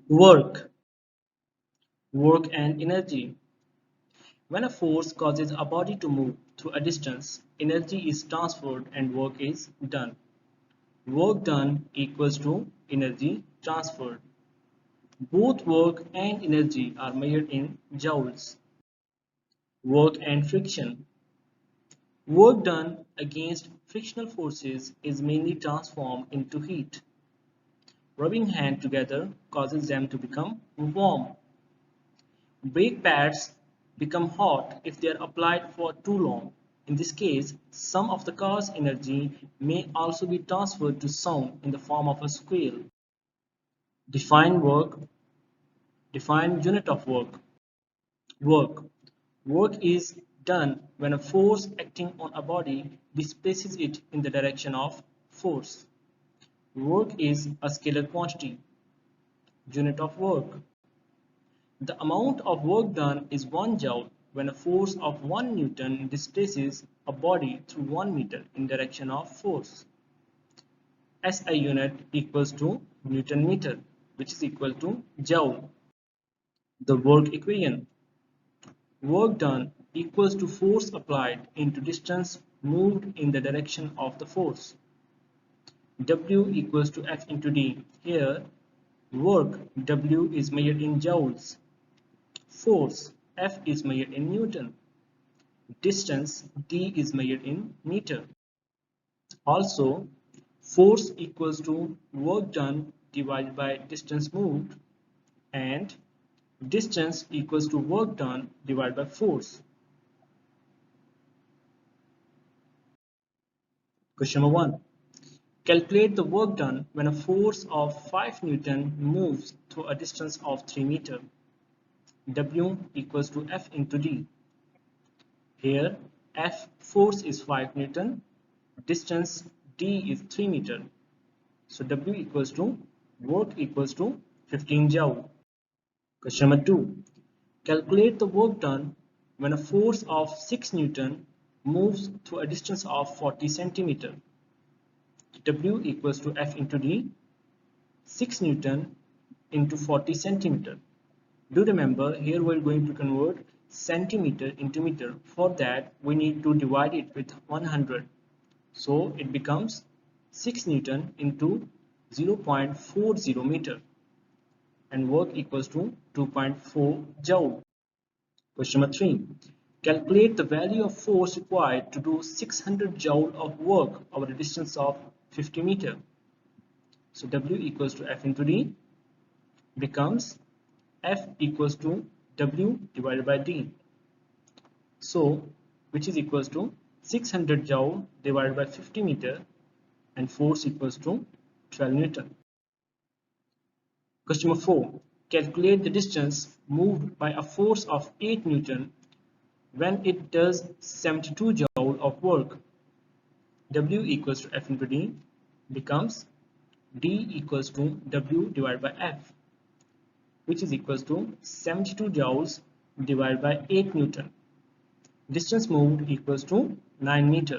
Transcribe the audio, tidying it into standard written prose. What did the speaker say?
Work, work and energy. When a force causes a body to move through a distance, energy is transferred and work is done. Work done equals to energy transferred. Both work and energy are measured in joules. Work and friction. Work done against frictional forces is mainly transformed into heat. Rubbing hands together causes them to become warm. Brake pads become hot if they are applied for too long. In this case, some of the car's energy may also be transferred to sound in the form of a squeal. Define work. Define unit of work. Work. Work is done when a force acting on a body displaces it in the direction of force. Work is a scalar quantity. Unit of work. The amount of work done is 1 joule when a force of 1 Newton displaces a body through 1 meter in direction of force. SI unit equals to Newton meter, which is equal to joule. The work equation. Work done equals to force applied into distance moved in the direction of the force. W equals to F into D. Here, work W is measured in joules. Force F is measured in Newton. Distance D is measured in meter. Also, force equals to work done divided by distance moved, and distance equals to work done divided by force. Question number 1. Calculate the work done when a force of 5 Newton moves through a distance of 3 meter. W equals to F into D. Here, F force is 5 Newton, distance D is 3 meter. So W equals to work equals to 15 joule. Question number 2. Calculate the work done when a force of 6 Newton moves through a distance of 40 centimeter. W equals to F into D. 6 Newton into 40 centimeter. Do remember, here we're going to convert centimeter into meter. For that, we need to divide it with 100. So it becomes 6 Newton into 0.40 meter, and work equals to 2.4 joule. Question number 3. Calculate the value of force required to do 600 joule of work over a distance of 50 meter. So W equals to F into D becomes F equals to W divided by D. So, which is equals to 600 joule divided by 50 meter, and force equals to 12 Newton. Question number 4. Calculate the distance moved by a force of 8 Newton when it does 72 joule of work. W equals to F into D becomes D equals to W divided by F, which is equals to 72 joules divided by 8 Newton. Distance moved equals to 9 meter.